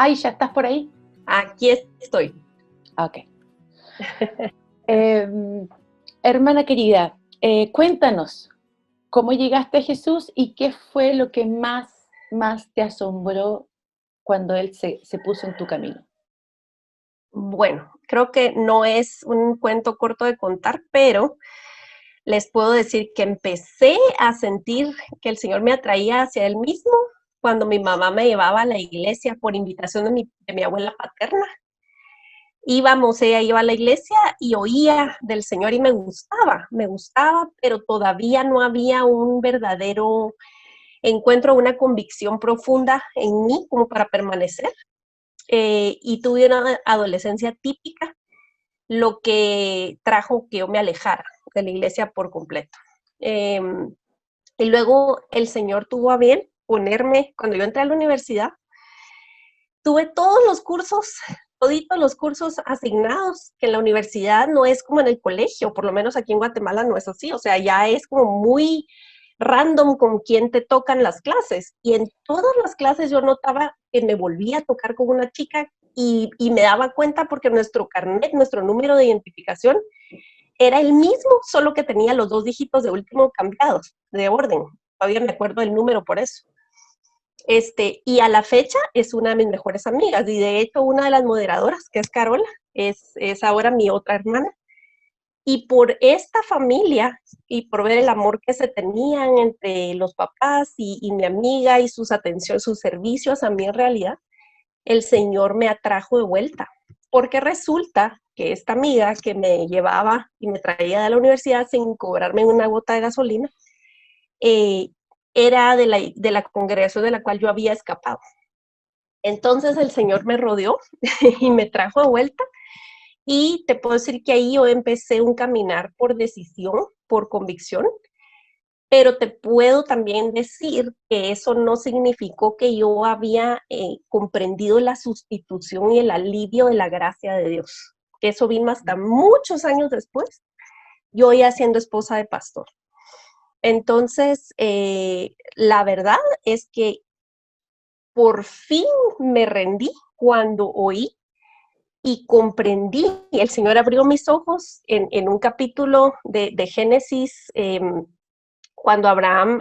Aisha, ¿estás por ahí? Aquí estoy. Ok. Hermana querida, cuéntanos, ¿cómo llegaste a Jesús y qué fue lo que más te asombró cuando Él se puso en tu camino? Bueno, creo que no es un cuento corto de contar, pero les puedo decir que empecé a sentir que el Señor me atraía hacia Él mismo cuando mi mamá me llevaba a la iglesia por invitación de mi abuela paterna. Ella iba a la iglesia y oía del Señor y me gustaba, pero todavía no había un verdadero encuentro, una convicción profunda en mí como para permanecer. Y tuve una adolescencia típica, lo que trajo que yo me alejara de la iglesia por completo. Y luego el Señor tuvo a bien ponerme, cuando yo entré a la universidad, tuve toditos los cursos asignados, que en la universidad no es como en el colegio, por lo menos aquí en Guatemala no es así, o sea, ya es como muy random con quién te tocan las clases. Y en todas las clases yo notaba que me volvía a tocar con una chica y me daba cuenta porque nuestro carnet, nuestro número de identificación era el mismo, solo que tenía los 2 dígitos de último cambiados, de orden. Todavía me acuerdo del número por eso. Y a la fecha es una de mis mejores amigas, y de hecho una de las moderadoras, que es Carola, es ahora mi otra hermana. Y por esta familia y por ver el amor que se tenían entre los papás y mi amiga y sus atenciones, sus servicios a mí en realidad, el Señor me atrajo de vuelta. Porque resulta que esta amiga que me llevaba y me traía de la universidad sin cobrarme una gota de gasolina, era de la congregación de la cual yo había escapado. Entonces el Señor me rodeó y me trajo de vuelta. Y te puedo decir que ahí yo empecé un caminar por decisión, por convicción, pero te puedo también decir que eso no significó que yo había comprendido la sustitución y el alivio de la gracia de Dios. Eso vino hasta muchos años después, yo ya siendo esposa de pastor. Entonces, la verdad es que por fin me rendí cuando oí y comprendí, y el Señor abrió mis ojos en un capítulo de Génesis, cuando Abraham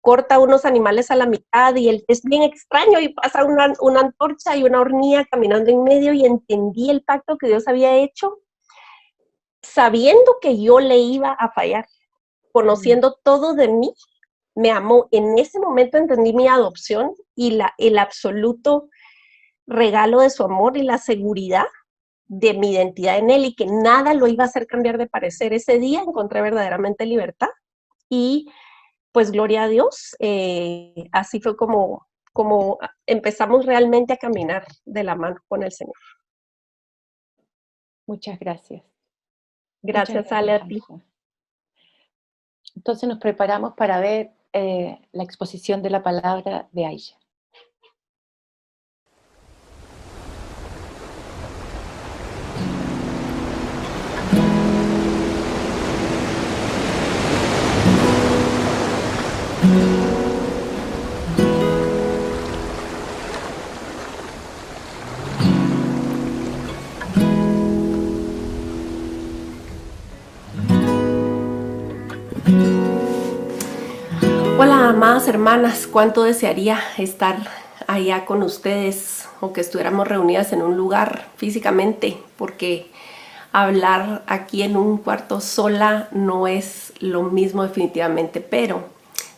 corta unos animales a la mitad y es bien extraño y pasa una antorcha y una hornilla caminando en medio, y entendí el pacto que Dios había hecho, sabiendo que yo le iba a fallar, conociendo todo de mí, me amó. En ese momento entendí mi adopción y el absoluto regalo de su amor y la seguridad de mi identidad en Él, y que nada lo iba a hacer cambiar de parecer. Ese día encontré verdaderamente libertad y pues gloria a Dios, así fue como empezamos realmente a caminar de la mano con el Señor. Muchas gracias. Gracias, Ale, a ti. Aisha. Entonces nos preparamos para ver la exposición de la palabra de Aisha. Hola, amadas hermanas, cuánto desearía estar allá con ustedes o que estuviéramos reunidas en un lugar físicamente, porque hablar aquí en un cuarto sola no es lo mismo definitivamente, pero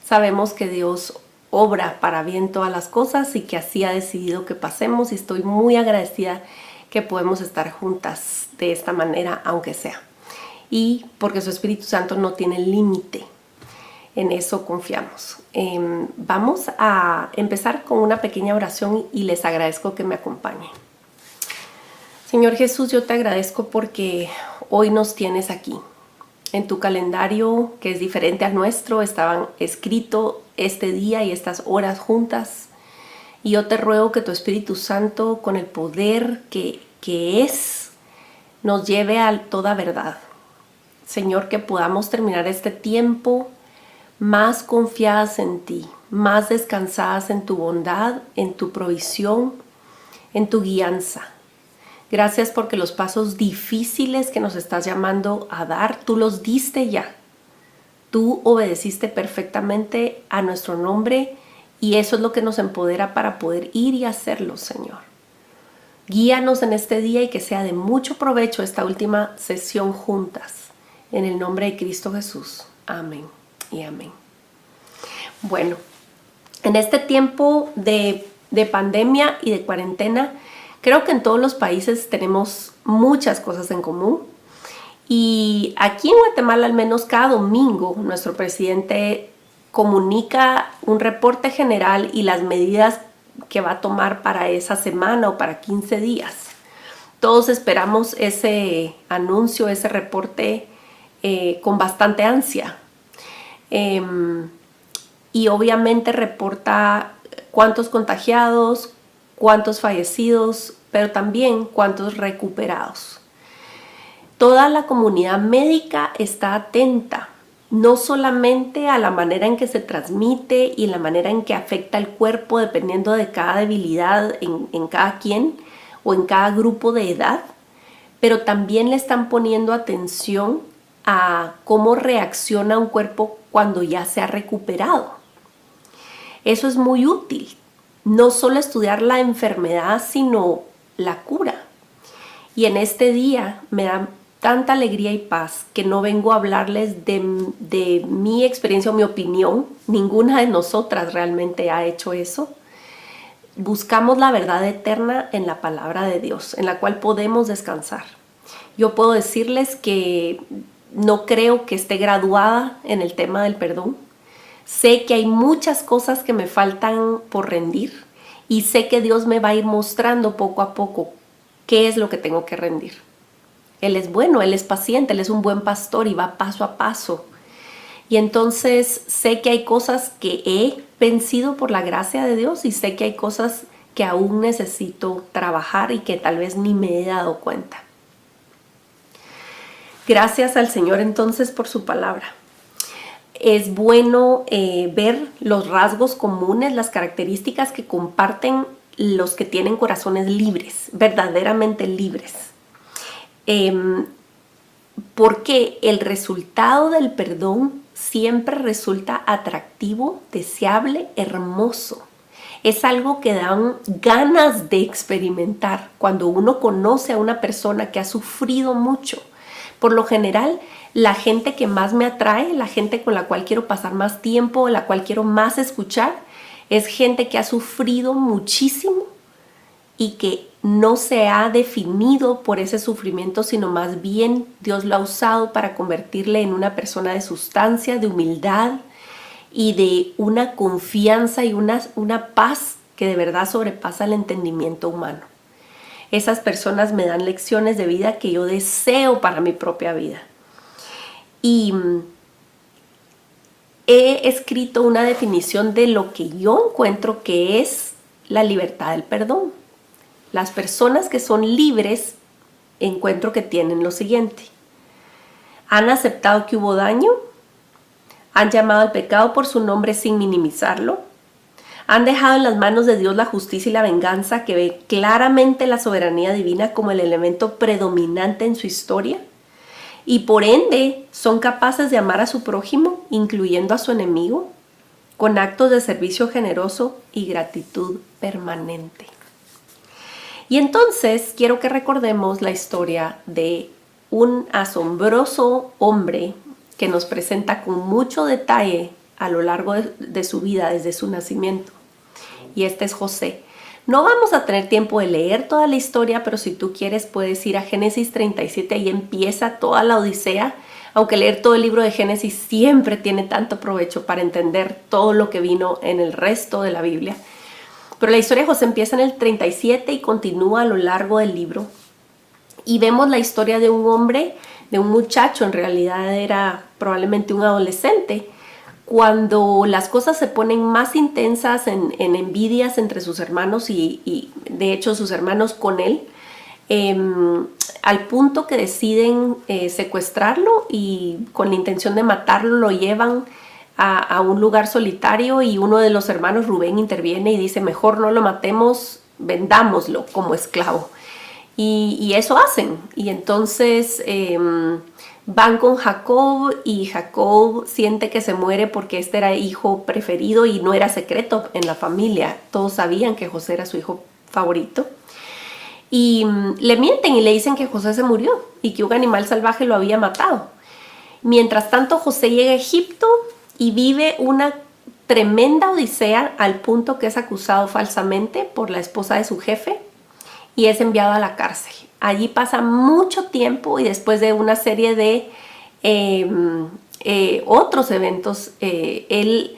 sabemos que Dios obra para bien todas las cosas y que así ha decidido que pasemos, y estoy muy agradecida que podemos estar juntas de esta manera, aunque sea. Y porque su Espíritu Santo no tiene límite. En eso confiamos. Vamos a empezar con una pequeña oración y les agradezco que me acompañen. Señor Jesús, yo te agradezco porque hoy nos tienes aquí. En tu calendario, que es diferente al nuestro, estaban escritos este día y estas horas juntas. Y yo te ruego que tu Espíritu Santo, con el poder que es, nos lleve a toda verdad. Señor, que podamos terminar este tiempo más confiadas en ti, más descansadas en tu bondad, en tu provisión, en tu guianza. Gracias porque los pasos difíciles que nos estás llamando a dar, tú los diste ya. Tú obedeciste perfectamente a nuestro nombre y eso es lo que nos empodera para poder ir y hacerlo, Señor. Guíanos en este día y que sea de mucho provecho esta última sesión juntas. En el nombre de Cristo Jesús. Amén y amén. Bueno, en este tiempo de pandemia y de cuarentena, creo que en todos los países tenemos muchas cosas en común. Y aquí en Guatemala, al menos cada domingo, nuestro presidente comunica un reporte general y las medidas que va a tomar para esa semana o para 15 días. Todos esperamos ese anuncio, ese reporte con bastante ansia. Y obviamente reporta cuántos contagiados, cuántos fallecidos, pero también cuántos recuperados. Toda la comunidad médica está atenta, no solamente a la manera en que se transmite y la manera en que afecta el cuerpo dependiendo de cada debilidad en cada quien o en cada grupo de edad, pero también le están poniendo atención a cómo reacciona un cuerpo cuando ya se ha recuperado. Eso es muy útil, no solo estudiar la enfermedad, sino la cura. Y en este día me da tanta alegría y paz que no vengo a hablarles de mi experiencia o mi opinión. Ninguna de nosotras realmente ha hecho eso. Buscamos la verdad eterna en la palabra de Dios, en la cual podemos descansar. Yo puedo decirles que no creo que esté graduada en el tema del perdón. Sé que hay muchas cosas que me faltan por rendir y sé que Dios me va a ir mostrando poco a poco qué es lo que tengo que rendir. Él es bueno, Él es paciente, Él es un buen pastor y va paso a paso. Y entonces sé que hay cosas que he vencido por la gracia de Dios y sé que hay cosas que aún necesito trabajar y que tal vez ni me he dado cuenta. Gracias al Señor entonces por su palabra. Es bueno ver los rasgos comunes, las características que comparten los que tienen corazones libres, verdaderamente libres. Porque el resultado del perdón siempre resulta atractivo, deseable, hermoso. Es algo que dan ganas de experimentar cuando uno conoce a una persona que ha sufrido mucho. Por lo general, la gente que más me atrae, la gente con la cual quiero pasar más tiempo, la cual quiero más escuchar, es gente que ha sufrido muchísimo y que no se ha definido por ese sufrimiento, sino más bien Dios lo ha usado para convertirle en una persona de sustancia, de humildad y de una confianza y una paz que de verdad sobrepasa el entendimiento humano. Esas personas me dan lecciones de vida que yo deseo para mi propia vida. Y he escrito una definición de lo que yo encuentro que es la libertad del perdón. Las personas que son libres encuentro que tienen lo siguiente. Han aceptado que hubo daño, han llamado al pecado por su nombre sin minimizarlo, han dejado en las manos de Dios la justicia y la venganza que ve claramente la soberanía divina como el elemento predominante en su historia y por ende son capaces de amar a su prójimo, incluyendo a su enemigo, con actos de servicio generoso y gratitud permanente. Y entonces quiero que recordemos la historia de un asombroso hombre que nos presenta con mucho detalle a lo largo de su vida desde su nacimiento. Y este es José. No vamos a tener tiempo de leer toda la historia, pero si tú quieres puedes ir a Génesis 37, ahí empieza toda la Odisea. Aunque leer todo el libro de Génesis siempre tiene tanto provecho para entender todo lo que vino en el resto de la Biblia. Pero la historia de José empieza en el 37 y continúa a lo largo del libro. Y vemos la historia de un hombre, de un muchacho, en realidad era probablemente un adolescente, cuando las cosas se ponen más intensas en envidias entre sus hermanos y de hecho sus hermanos con él, al punto que deciden secuestrarlo y con la intención de matarlo lo llevan a un lugar solitario y uno de los hermanos, Rubén, interviene y dice: mejor no lo matemos, vendámoslo como esclavo. Y eso hacen. Y entonces van con Jacob y Jacob siente que se muere porque este era hijo preferido y no era secreto en la familia. Todos sabían que José era su hijo favorito. Y le mienten y le dicen que José se murió y que un animal salvaje lo había matado. Mientras tanto, José llega a Egipto y vive una tremenda odisea al punto que es acusado falsamente por la esposa de su jefe y es enviado a la cárcel. Allí pasa mucho tiempo y después de una serie de otros eventos, él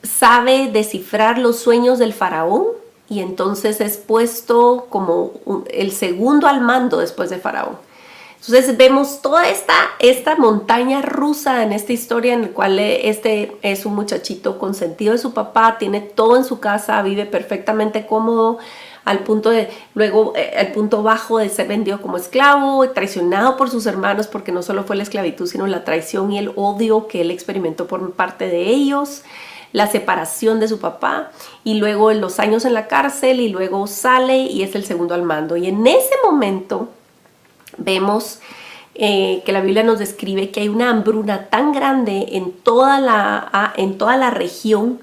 sabe descifrar los sueños del faraón y entonces es puesto como el segundo al mando después de faraón. Entonces vemos toda esta montaña rusa en esta historia en la cual este es un muchachito consentido de su papá, tiene todo en su casa, vive perfectamente cómodo, al punto bajo de ser vendido como esclavo, traicionado por sus hermanos, porque no solo fue la esclavitud, sino la traición y el odio que él experimentó por parte de ellos, la separación de su papá, y luego los años en la cárcel, y luego sale y es el segundo al mando. Y en ese momento vemos que la Biblia nos describe que hay una hambruna tan grande en toda la región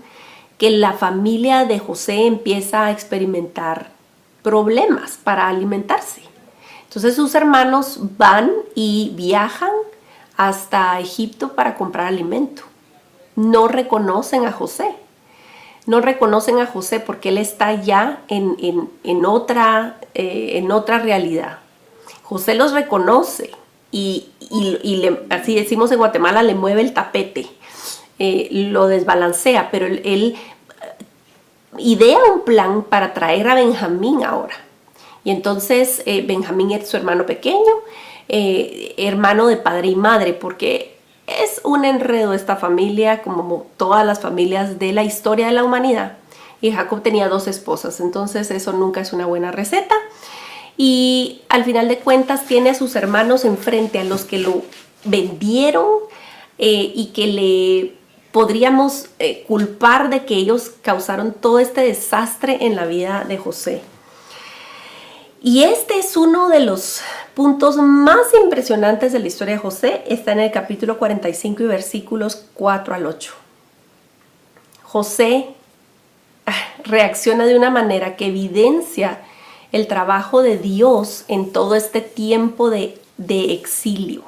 que la familia de José empieza a experimentar problemas para alimentarse. Entonces sus hermanos van y viajan hasta Egipto para comprar alimento. No reconocen a José. No reconocen a José porque él está ya en otra realidad. José los reconoce y así decimos en Guatemala, le mueve el tapete, lo desbalancea, pero él idea un plan para traer a Benjamín ahora. Y entonces Benjamín es su hermano pequeño, hermano de padre y madre, porque es un enredo esta familia, como todas las familias de la historia de la humanidad. Y Jacob tenía 2 esposas, entonces eso nunca es una buena receta. Y al final de cuentas tiene a sus hermanos enfrente, a los que lo vendieron y que le podríamos culpar de que ellos causaron todo este desastre en la vida de José. Y este es uno de los puntos más impresionantes de la historia de José. Está en el capítulo 45 y versículos 4 al 8. José reacciona de una manera que evidencia el trabajo de Dios en todo este tiempo de exilio.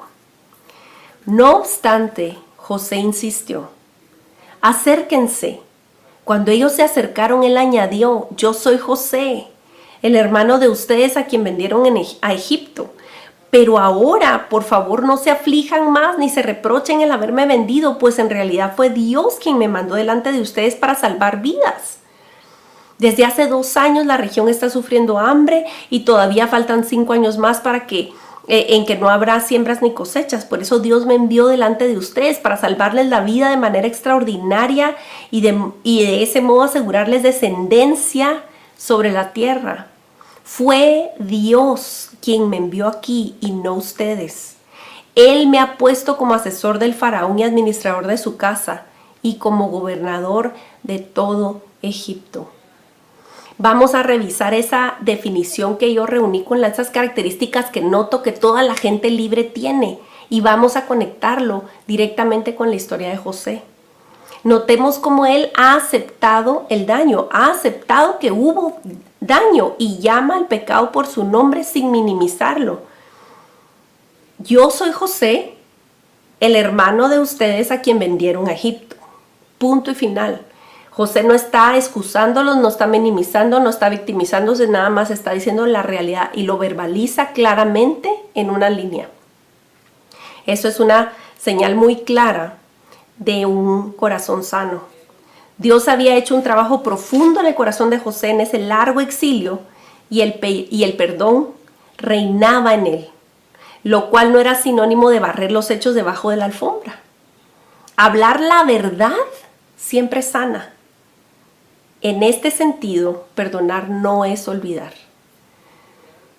No obstante, José insistió: acérquense. Cuando ellos se acercaron, él añadió: yo soy José, el hermano de ustedes a quien vendieron a Egipto. Pero ahora, por favor, no se aflijan más ni se reprochen el haberme vendido, pues en realidad fue Dios quien me mandó delante de ustedes para salvar vidas. Desde hace 2 años la región está sufriendo hambre y todavía faltan 5 años más en que no habrá siembras ni cosechas. Por eso Dios me envió delante de ustedes para salvarles la vida de manera extraordinaria y de ese modo asegurarles descendencia sobre la tierra. Fue Dios quien me envió aquí y no ustedes. Él me ha puesto como asesor del faraón y administrador de su casa y como gobernador de todo Egipto. Vamos a revisar esa definición que yo reuní con esas características que noto que toda la gente libre tiene y vamos a conectarlo directamente con la historia de José. Notemos cómo él ha aceptado el daño, ha aceptado que hubo daño y llama al pecado por su nombre sin minimizarlo. Yo soy José, el hermano de ustedes a quien vendieron a Egipto. Punto y final. José no está excusándolos, no está minimizando, no está victimizándose, nada más está diciendo la realidad y lo verbaliza claramente en una línea. Eso es una señal muy clara de un corazón sano. Dios había hecho un trabajo profundo en el corazón de José en ese largo exilio y el perdón reinaba en él, lo cual no era sinónimo de barrer los hechos debajo de la alfombra. Hablar la verdad siempre sana. En este sentido, perdonar no es olvidar.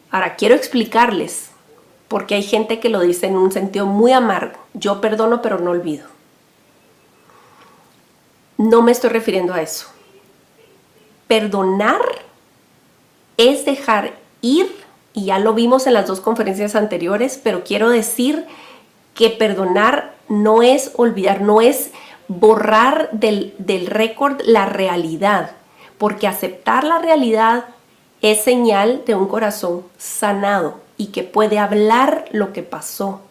Ahora, quiero explicarles, porque hay gente que lo dice en un sentido muy amargo: yo perdono pero no olvido. No me estoy refiriendo a eso. Perdonar es dejar ir, y ya lo vimos en las dos conferencias anteriores, pero quiero decir que perdonar no es olvidar, no es borrar del récord la realidad, porque aceptar la realidad es señal de un corazón sanado y que puede hablar lo que pasó.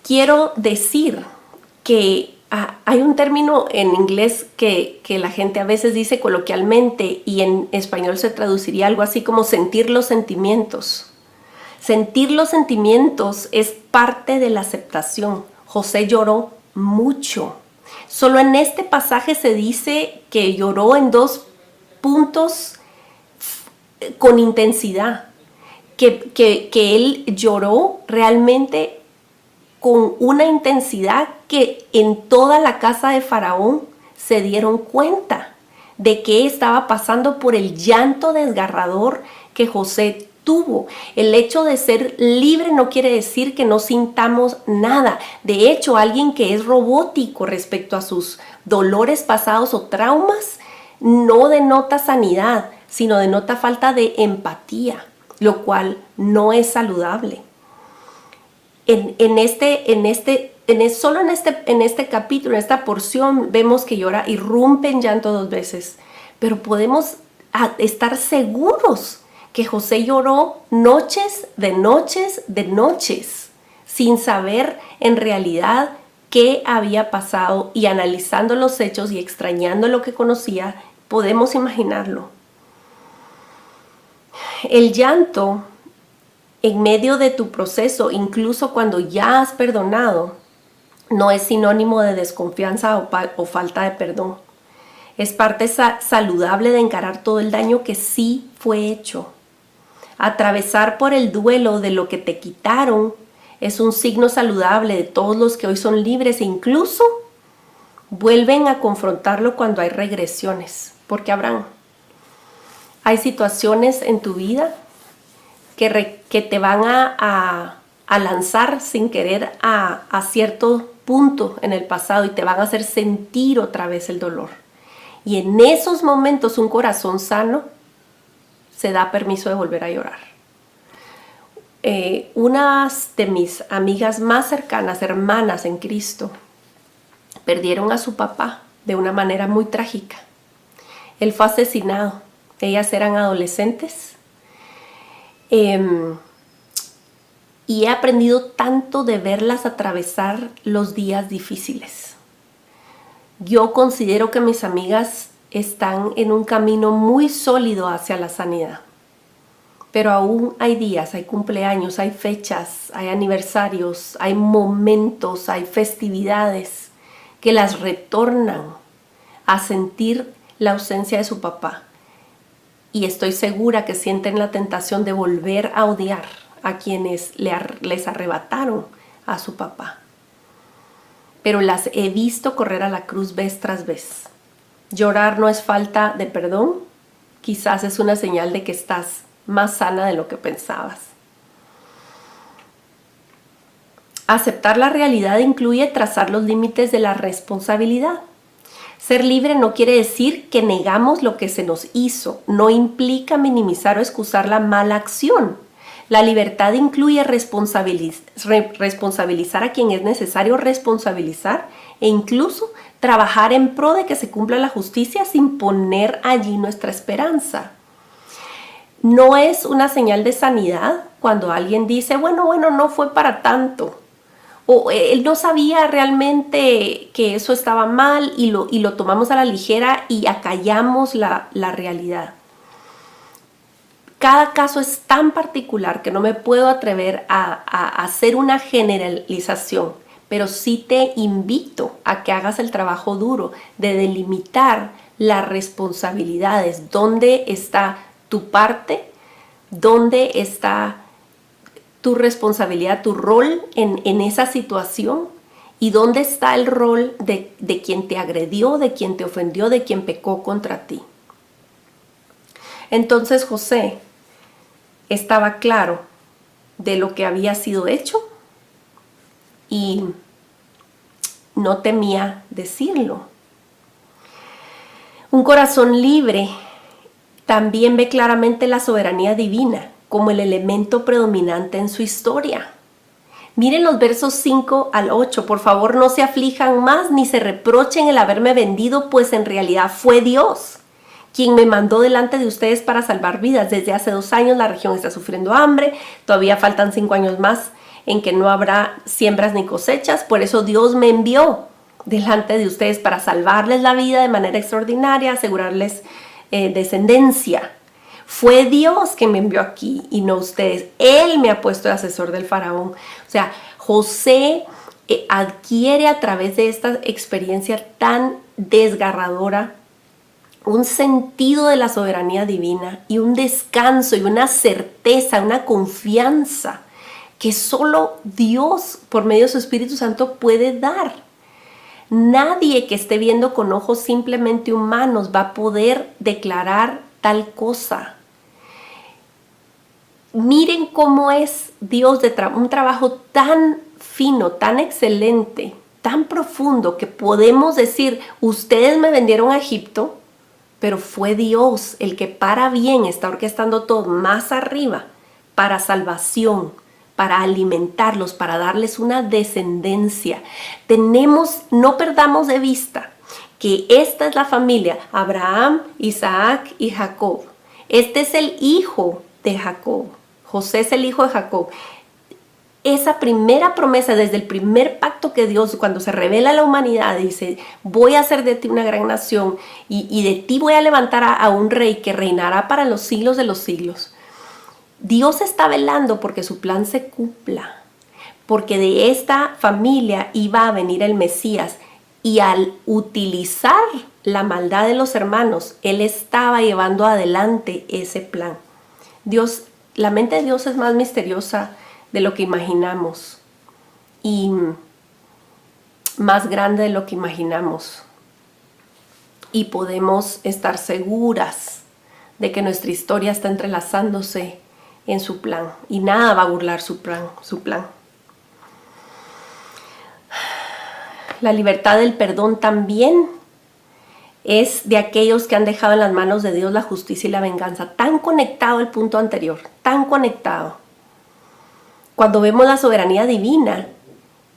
Quiero decir que hay un término en inglés que la gente a veces dice coloquialmente y en español se traduciría algo así como sentir los sentimientos. Sentir los sentimientos es parte de la aceptación. José lloró mucho. Solo en este pasaje se dice que lloró en 2 puntos con intensidad, que él lloró realmente con una intensidad que en toda la casa de Faraón se dieron cuenta de que estaba pasando por el llanto desgarrador que José tuvo. El hecho de ser libre no quiere decir que no sintamos nada. De hecho, alguien que es robótico respecto a sus dolores pasados o traumas no denota sanidad, sino denota falta de empatía, lo cual no es saludable. Solo en este capítulo, en esta porción, vemos que llora, irrumpe en llanto 2 veces. Pero podemos estar seguros que José lloró noches de noches de noches, sin saber en realidad qué había pasado, y analizando los hechos y extrañando lo que conocía, podemos imaginarlo. El llanto en medio de tu proceso, incluso cuando ya has perdonado, no es sinónimo de desconfianza o falta de perdón. Es parte saludable de encarar todo el daño que sí fue hecho. Atravesar por el duelo de lo que te quitaron es un signo saludable de todos los que hoy son libres e incluso vuelven a confrontarlo cuando hay regresiones, porque hay situaciones en tu vida que te van a lanzar sin querer a cierto punto en el pasado y te van a hacer sentir otra vez el dolor. Y en esos momentos un corazón sano se da permiso de volver a llorar. Unas de mis amigas más cercanas, hermanas en Cristo, perdieron a su papá de una manera muy trágica. Él fue asesinado. Ellas eran adolescentes. Y he aprendido tanto de verlas atravesar los días difíciles. Yo considero que mis amigas están en un camino muy sólido hacia la sanidad. Pero aún hay días, hay cumpleaños, hay fechas, hay aniversarios, hay momentos, hay festividades que las retornan a sentir la ausencia de su papá. Y estoy segura que sienten la tentación de volver a odiar a quienes les arrebataron a su papá. Pero las he visto correr a la cruz vez tras vez. Llorar no es falta de perdón, quizás es una señal de que estás más sana de lo que pensabas. Aceptar la realidad incluye trazar los límites de la responsabilidad. Ser libre no quiere decir que negamos lo que se nos hizo, no implica minimizar o excusar la mala acción. La libertad incluye responsabilizar a quien es necesario responsabilizar e incluso trabajar en pro de que se cumpla la justicia sin poner allí nuestra esperanza. No es una señal de sanidad cuando alguien dice, bueno, no fue para tanto. O él no sabía realmente que eso estaba mal y lo tomamos a la ligera y acallamos la realidad. Cada caso es tan particular que no me puedo atrever a hacer una generalización, pero sí te invito a que hagas el trabajo duro de delimitar las responsabilidades, dónde está tu parte, dónde está tu responsabilidad, tu rol en esa situación y dónde está el rol de quien te agredió, de quien te ofendió, de quien pecó contra ti. Entonces José estaba claro de lo que había sido hecho y no temía decirlo. Un corazón libre también ve claramente la soberanía divina como el elemento predominante en su historia. Miren los versos 5 al 8, por favor no se aflijan más ni se reprochen el haberme vendido, pues en realidad fue Dios quien me mandó delante de ustedes para salvar vidas. Desde hace 2 años la región está sufriendo hambre, todavía faltan 5 años más en que no habrá siembras ni cosechas, por eso Dios me envió delante de ustedes para salvarles la vida de manera extraordinaria, asegurarles descendencia. Fue Dios que me envió aquí y no ustedes. Él me ha puesto de asesor del faraón. O sea, José adquiere a través de esta experiencia tan desgarradora un sentido de la soberanía divina y un descanso y una certeza, una confianza que solo Dios por medio de su Espíritu Santo puede dar. Nadie que esté viendo con ojos simplemente humanos va a poder declarar tal cosa. Miren cómo es Dios de un trabajo tan fino, tan excelente, tan profundo, que podemos decir, ustedes me vendieron a Egipto, pero fue Dios el que para bien está orquestando todo más arriba para salvación, para alimentarlos, para darles una descendencia. No perdamos de vista que esta es la familia, Abraham, Isaac y Jacob. Este es el hijo de Jacob. José es el hijo de Jacob. Esa primera promesa, desde el primer pacto que Dios, cuando se revela a la humanidad, dice, voy a hacer de ti una gran nación y de ti voy a levantar a un rey que reinará para los siglos de los siglos. Dios está velando porque su plan se cumpla, porque de esta familia iba a venir el Mesías, y al utilizar la maldad de los hermanos, Él estaba llevando adelante ese plan. La mente de Dios es más misteriosa de lo que imaginamos y más grande de lo que imaginamos, y podemos estar seguras de que nuestra historia está entrelazándose en su plan y nada va a burlar su plan. La libertad del perdón también es de aquellos que han dejado en las manos de Dios la justicia y la venganza. Tan conectado al punto anterior, tan conectado. Cuando vemos la soberanía divina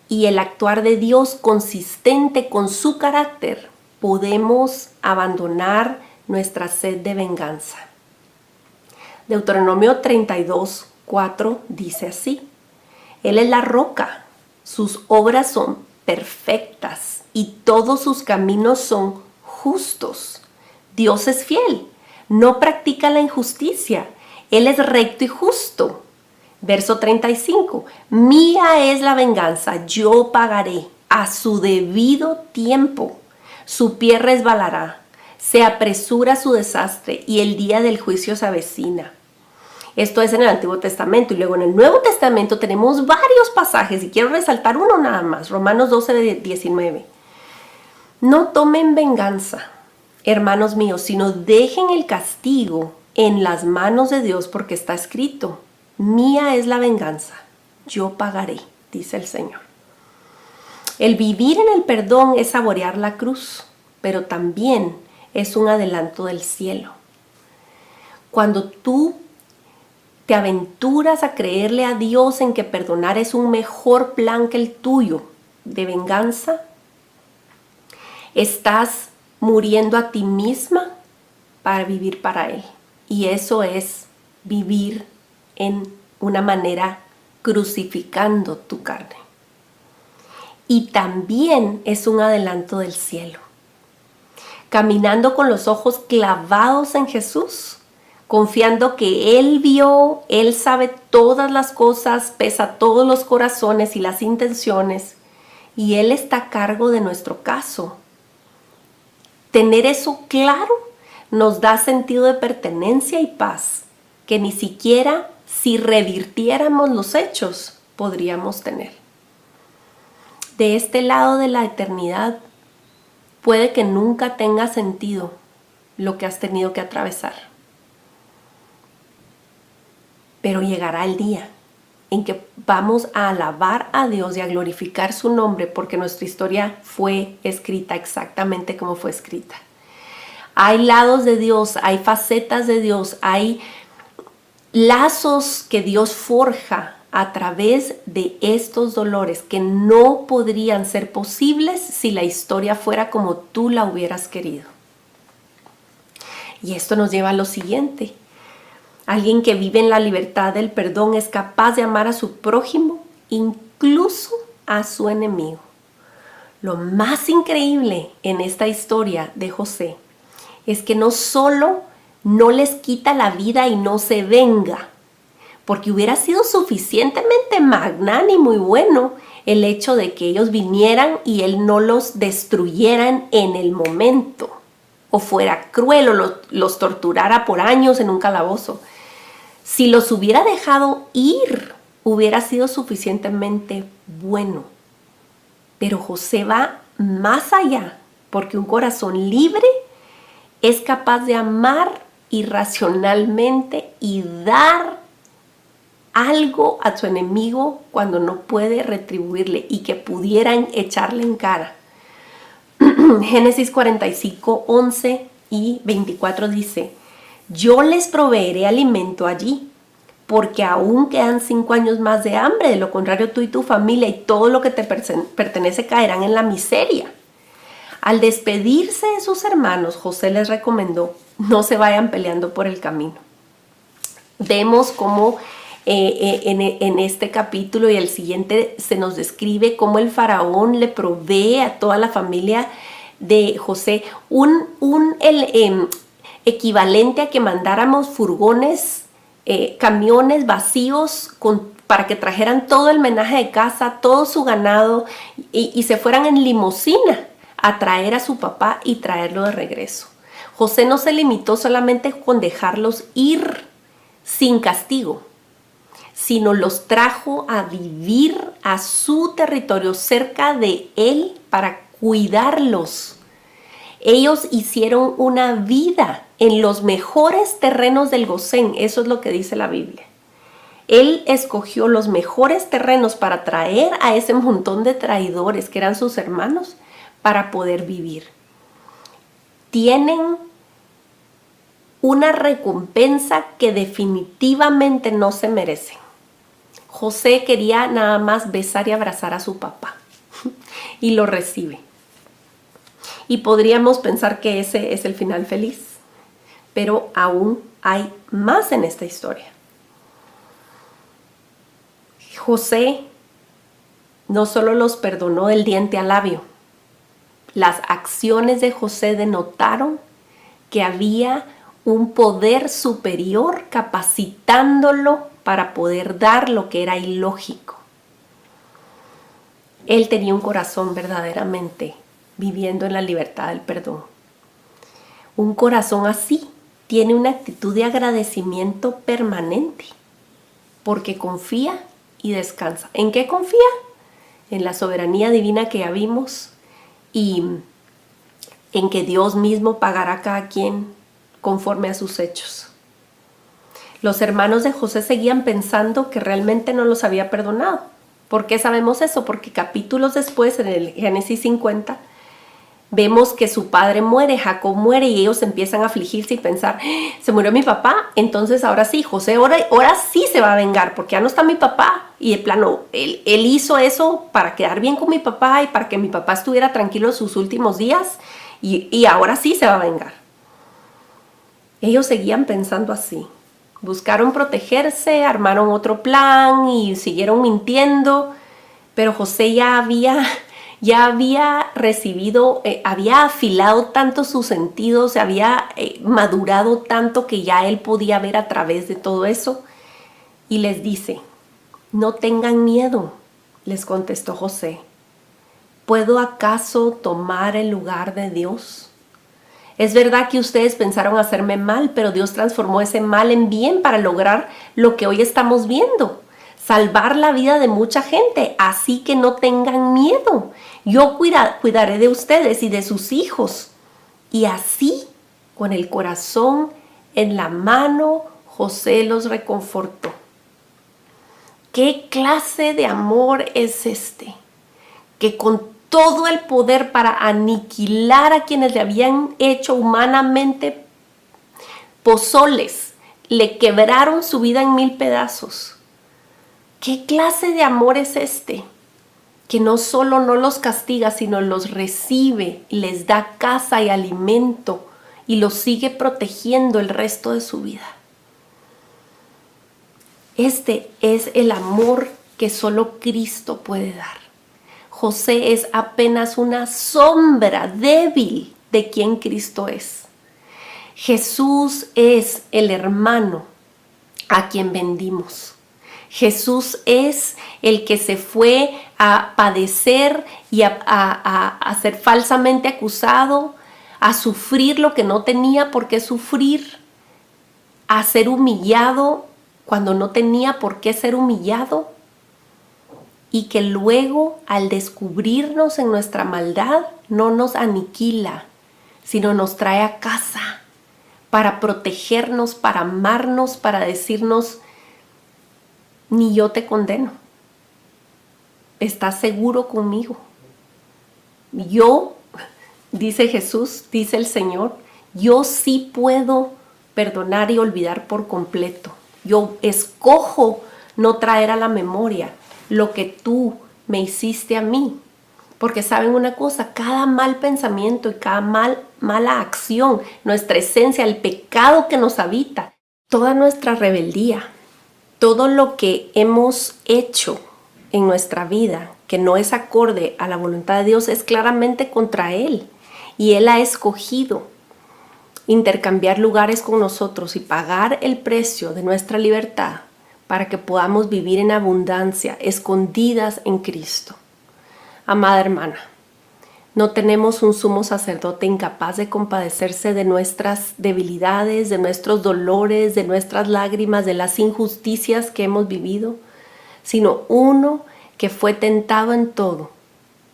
y el actuar de Dios consistente con su carácter, podemos abandonar nuestra sed de venganza. Deuteronomio 32:4 dice así: Él es la roca, sus obras son perfectas y todos sus caminos son justos. Dios es fiel, no practica la injusticia, Él es recto y justo. Verso 35, mía es la venganza, yo pagaré a su debido tiempo. Su pie resbalará, se apresura su desastre y el día del juicio se avecina. Esto es en el Antiguo Testamento, y luego en el Nuevo Testamento tenemos varios pasajes y quiero resaltar uno nada más, Romanos 12:19. No tomen venganza, hermanos míos, sino dejen el castigo en las manos de Dios, porque está escrito, mía es la venganza, yo pagaré, dice el Señor. El vivir en el perdón es saborear la cruz, pero también es un adelanto del cielo. Cuando tú te aventuras a creerle a Dios en que perdonar es un mejor plan que el tuyo de venganza, estás muriendo a ti misma para vivir para Él. Y eso es vivir en una manera crucificando tu carne. Y también es un adelanto del cielo. Caminando con los ojos clavados en Jesús, confiando que Él vio, Él sabe todas las cosas, pesa todos los corazones y las intenciones, y Él está a cargo de nuestro caso. Tener eso claro nos da sentido de pertenencia y paz, que ni siquiera si revirtiéramos los hechos podríamos tener. De este lado de la eternidad, puede que nunca tenga sentido lo que has tenido que atravesar. Pero llegará el día en que vamos a alabar a Dios y a glorificar su nombre, porque nuestra historia fue escrita exactamente como fue escrita. Hay lados de Dios, hay facetas de Dios, hay lazos que Dios forja a través de estos dolores que no podrían ser posibles si la historia fuera como tú la hubieras querido. Y esto nos lleva a lo siguiente. Alguien que vive en la libertad del perdón es capaz de amar a su prójimo, incluso a su enemigo. Lo más increíble en esta historia de José es que no solo no les quita la vida y no se venga, porque hubiera sido suficientemente magnánimo y bueno el hecho de que ellos vinieran y él no los destruyeran en el momento, o fuera cruel o los torturara por años en un calabozo. Si los hubiera dejado ir, hubiera sido suficientemente bueno. Pero José va más allá, porque un corazón libre es capaz de amar irracionalmente y dar algo a su enemigo cuando no puede retribuirle y que pudieran echarle en cara. Génesis 45, 11 y 24 dice: yo les proveeré alimento allí, porque aún quedan 5 años más de hambre, de lo contrario tú y tu familia y todo lo que te pertenece caerán en la miseria. Al despedirse de sus hermanos, José les recomendó: no se vayan peleando por el camino. Vemos cómo en este capítulo y el siguiente se nos describe cómo el faraón le provee a toda la familia de José el equivalente a que mandáramos furgones, camiones vacíos para que trajeran todo el menaje de casa, todo su ganado y se fueran en limusina a traer a su papá y traerlo de regreso. José no se limitó solamente con dejarlos ir sin castigo, sino los trajo a vivir a su territorio cerca de él para cuidarlos. Ellos hicieron una vida en los mejores terrenos del Gosén, eso es lo que dice la Biblia. Él escogió los mejores terrenos para traer a ese montón de traidores que eran sus hermanos para poder vivir. Tienen una recompensa que definitivamente no se merecen. José quería nada más besar y abrazar a su papá y lo recibe. Y podríamos pensar que ese es el final feliz, pero aún hay más en esta historia. José no solo los perdonó del diente al labio, las acciones de José denotaron que había un poder superior capacitándolo para poder dar lo que era ilógico. Él tenía un corazón verdaderamente viviendo en la libertad del perdón. Un corazón así tiene una actitud de agradecimiento permanente porque confía y descansa. ¿En qué confía? En la soberanía divina que ya vimos y en que Dios mismo pagará a cada quien conforme a sus hechos. Los hermanos de José seguían pensando que realmente no los había perdonado. ¿Por qué sabemos eso? Porque capítulos después, en el Génesis 50, vemos que su padre muere, Jacob muere y ellos empiezan a afligirse y pensar: se murió mi papá, entonces ahora sí, José ahora sí se va a vengar porque ya no está mi papá. Y de plano, él hizo eso para quedar bien con mi papá y para que mi papá estuviera tranquilo en sus últimos días y ahora sí se va a vengar. Ellos seguían pensando así. Buscaron protegerse, armaron otro plan y siguieron mintiendo, pero José ya había recibido, había afilado tanto sus sentidos, había madurado tanto que ya él podía ver a través de todo eso. Y les dice: no tengan miedo, les contestó José. ¿Puedo acaso tomar el lugar de Dios? Es verdad que ustedes pensaron hacerme mal, pero Dios transformó ese mal en bien para lograr lo que hoy estamos viendo: salvar la vida de mucha gente. Así que no tengan miedo. Yo cuidaré de ustedes y de sus hijos. Y así, con el corazón en la mano, José los reconfortó. ¿Qué clase de amor es este? Que con todo el poder para aniquilar a quienes le habían hecho humanamente pozoles. Le quebraron su vida en 1000 pedazos. ¿Qué clase de amor es este? Que no solo no los castiga, sino los recibe, les da casa y alimento y los sigue protegiendo el resto de su vida. Este es el amor que solo Cristo puede dar. José es apenas una sombra débil de quien Cristo es. Jesús es el hermano a quien vendimos. Jesús es el que se fue a padecer y a ser falsamente acusado, a sufrir lo que no tenía por qué sufrir, a ser humillado cuando no tenía por qué ser humillado, y que luego, al descubrirnos en nuestra maldad, no nos aniquila, sino nos trae a casa para protegernos, para amarnos, para decirnos: ni yo te condeno, estás seguro conmigo. Yo, dice Jesús, dice el Señor, yo sí puedo perdonar y olvidar por completo. Yo escojo no traer a la memoria lo que tú me hiciste a mí. Porque saben una cosa, cada mal pensamiento y cada mala acción, nuestra esencia, el pecado que nos habita, toda nuestra rebeldía, todo lo que hemos hecho en nuestra vida que no es acorde a la voluntad de Dios es claramente contra Él. Y Él ha escogido intercambiar lugares con nosotros y pagar el precio de nuestra libertad para que podamos vivir en abundancia, escondidas en Cristo. Amada hermana, no tenemos un sumo sacerdote incapaz de compadecerse de nuestras debilidades, de nuestros dolores, de nuestras lágrimas, de las injusticias que hemos vivido, sino uno que fue tentado en todo,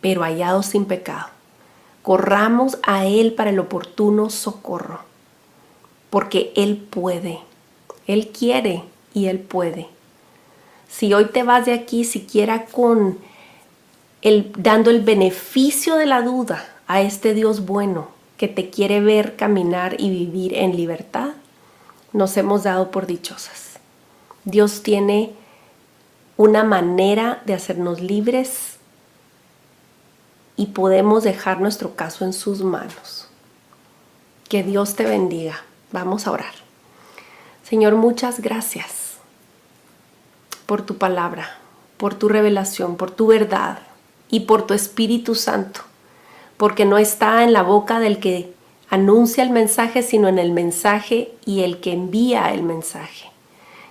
pero hallado sin pecado. Corramos a Él para el oportuno socorro, porque Él puede, Él quiere y Él puede. Si hoy te vas de aquí siquiera dando el beneficio de la duda a este Dios bueno que te quiere ver caminar y vivir en libertad, nos hemos dado por dichosas. Dios tiene una manera de hacernos libres y podemos dejar nuestro caso en sus manos. Que Dios te bendiga. Vamos a orar. Señor, muchas gracias por tu palabra, por tu revelación, por tu verdad y por tu Espíritu Santo, porque no está en la boca del que anuncia el mensaje, sino en el mensaje y el que envía el mensaje.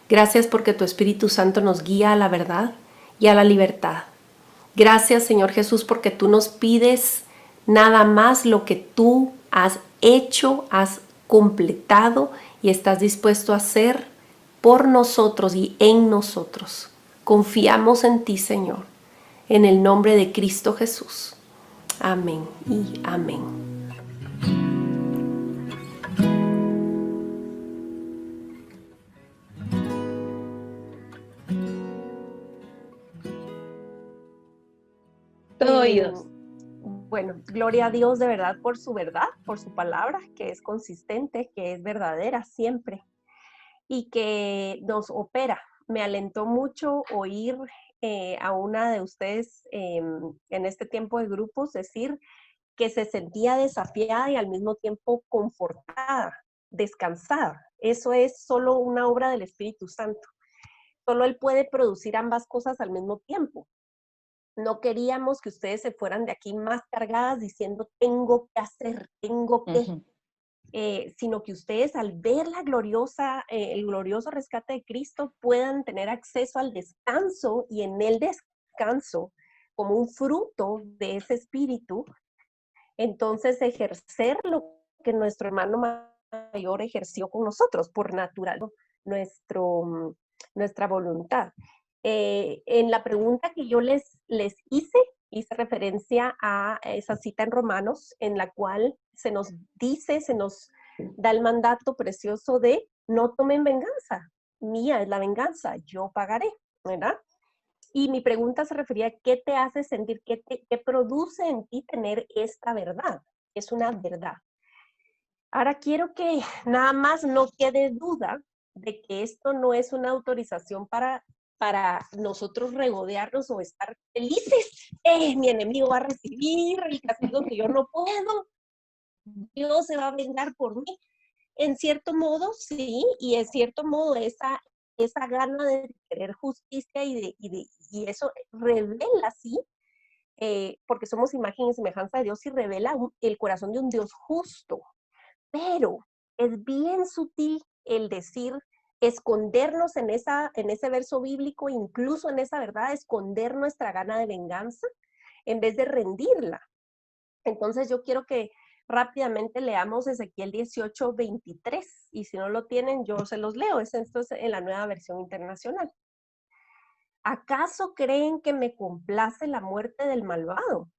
Gracias porque tu Espíritu Santo nos guía a la verdad y a la libertad. Gracias, Señor Jesús, porque tú nos pides nada más lo que tú has hecho, has completado y estás dispuesto a hacer por nosotros y en nosotros. Confiamos en ti, Señor, en el nombre de Cristo Jesús. Amén y amén. Todo oídos. Bueno, gloria a Dios de verdad por su verdad, por su palabra, que es consistente, que es verdadera siempre y que nos opera. Me alentó mucho oír a una de ustedes en este tiempo de grupos decir que se sentía desafiada y al mismo tiempo confortada, descansada. Eso es solo una obra del Espíritu Santo. Solo Él puede producir ambas cosas al mismo tiempo. No queríamos que ustedes se fueran de aquí más cargadas diciendo tengo que hacer, tengo que, sino que ustedes al ver el glorioso rescate de Cristo puedan tener acceso al descanso y en el descanso, como un fruto de ese espíritu, entonces ejercer lo que nuestro hermano mayor ejerció con nosotros, por natural, nuestra voluntad. En la pregunta que yo les hice referencia a esa cita en Romanos, en la cual se nos da el mandato precioso de no tomen venganza, mía es la venganza, yo pagaré, ¿verdad? Y mi pregunta se refería a qué te hace sentir, qué produce en ti tener esta verdad. Es una verdad. Ahora quiero que nada más no quede duda de que esto no es una autorización para nosotros regodearnos o estar felices. Mi enemigo va a recibir el castigo que yo no puedo. Dios se va a vengar por mí. En cierto modo, sí, y en cierto modo esa gana de querer justicia y eso revela, sí, porque somos imagen y semejanza de Dios y revela el corazón de un Dios justo. Pero es bien sutil el decir, escondernos en ese verso bíblico, incluso en esa verdad, esconder nuestra gana de venganza en vez de rendirla. Entonces yo quiero que rápidamente leamos Ezequiel 18:23, y si no lo tienen, yo se los leo. Esto es en la Nueva Versión Internacional. ¿Acaso creen que me complace la muerte del malvado?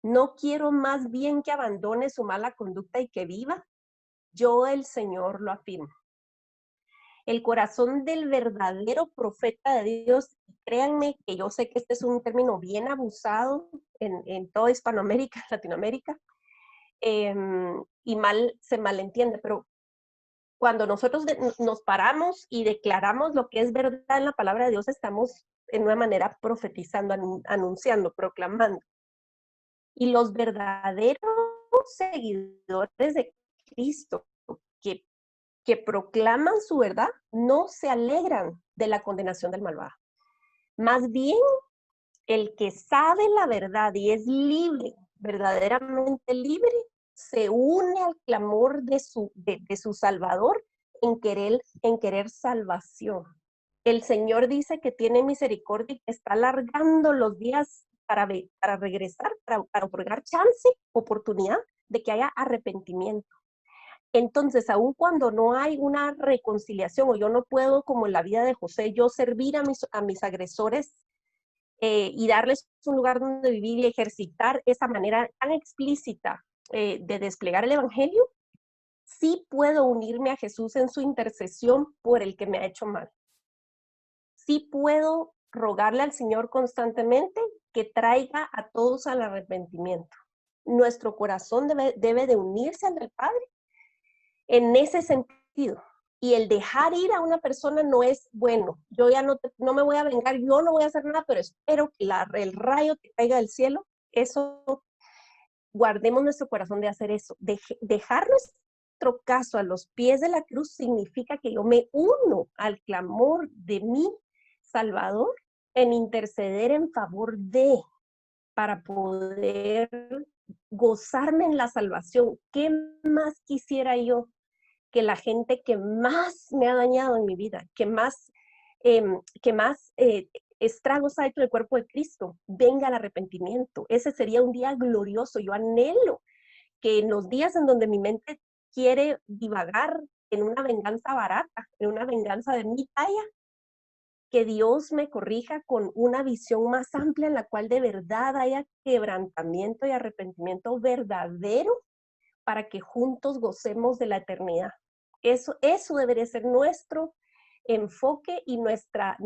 ¿No quiero más bien que abandone su mala conducta y que viva? Yo, el Señor, lo afirmo. El corazón del verdadero profeta de Dios, créanme que yo sé que este es un término bien abusado en toda Hispanoamérica, Latinoamérica, y se malentiende, pero cuando nosotros nos paramos y declaramos lo que es verdad en la palabra de Dios, estamos en una manera profetizando, anunciando, proclamando. Y los verdaderos seguidores de Cristo que proclaman su verdad no se alegran de la condenación del malvado. Más bien, el que sabe la verdad y es libre, verdaderamente libre, se une al clamor de su Salvador en querer salvación. El Señor dice que tiene misericordia y que está alargando los días para regresar, para otorgar chance, oportunidad de que haya arrepentimiento. Entonces, aun cuando no hay una reconciliación, o yo no puedo, como en la vida de José, yo servir a mis agresores y darles un lugar donde vivir y ejercitar esa manera tan explícita de desplegar el Evangelio, sí puedo unirme a Jesús en su intercesión por el que me ha hecho mal. Sí puedo rogarle al Señor constantemente que traiga a todos al arrepentimiento. Nuestro corazón debe de unirse al del Padre en ese sentido. Y el dejar ir a una persona no es bueno. Yo ya no me voy a vengar, yo no voy a hacer nada, pero espero que el rayo que caiga del cielo. Eso, guardemos nuestro corazón de hacer eso. Dejar nuestro caso a los pies de la cruz significa que yo me uno al clamor de mi Salvador en interceder en favor para poder gozarme en la salvación. ¿Qué más quisiera yo? Que la gente que más me ha dañado en mi vida, que más estragos ha hecho el cuerpo de Cristo, venga al arrepentimiento. Ese sería un día glorioso. Yo anhelo que en los días en donde mi mente quiere divagar en una venganza barata, en una venganza de mi talla, que Dios me corrija con una visión más amplia en la cual de verdad haya quebrantamiento y arrepentimiento verdadero para que juntos gocemos de la eternidad. Eso debería ser nuestro enfoque y nuestra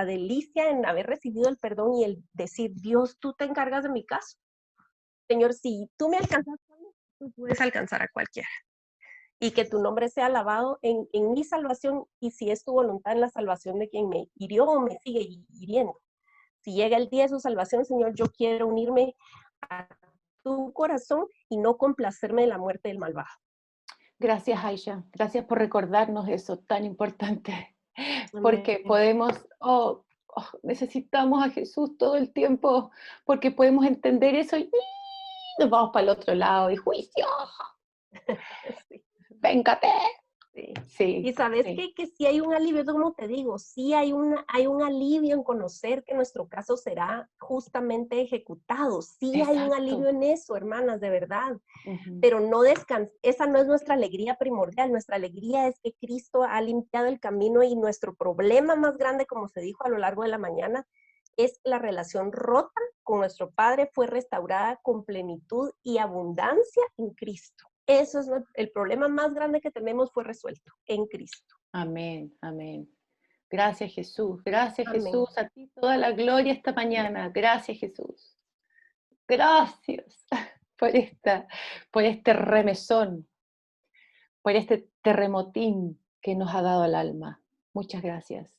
delicia en haber recibido el perdón y el decir, Dios, tú te encargas de mi caso. Señor, si tú me alcanzas, tú puedes alcanzar a cualquiera. Y que tu nombre sea alabado en mi salvación y si es tu voluntad en la salvación de quien me hirió o me sigue hiriendo. Si llega el día de su salvación, Señor, yo quiero unirme a tu corazón y no complacerme de la muerte del malvado. Gracias, Aisha. Gracias por recordarnos eso tan importante. Porque Amén. podemos, necesitamos a Jesús todo el tiempo, porque podemos entender eso y nos vamos para el otro lado y juicio, Sí. véngate. Sí. Sí, Y sabes sí, que sí hay un alivio, como te digo, sí hay un alivio en conocer que nuestro caso será justamente ejecutado. Sí hay un alivio exacto. en eso, hermanas, de verdad. Ujú. Pero esa no es nuestra alegría primordial. Nuestra alegría es que Cristo ha limpiado el camino y nuestro problema más grande, como se dijo a lo largo de la mañana, es la relación rota con nuestro Padre fue restaurada con plenitud y abundancia en Cristo. Eso es el problema más grande que tenemos, fue resuelto en Cristo. Amén, amén. Gracias Jesús, gracias Amén. Jesús, a ti toda la gloria esta mañana. Gracias Jesús. Gracias por este remesón, por este terremotín que nos ha dado el alma. Muchas gracias.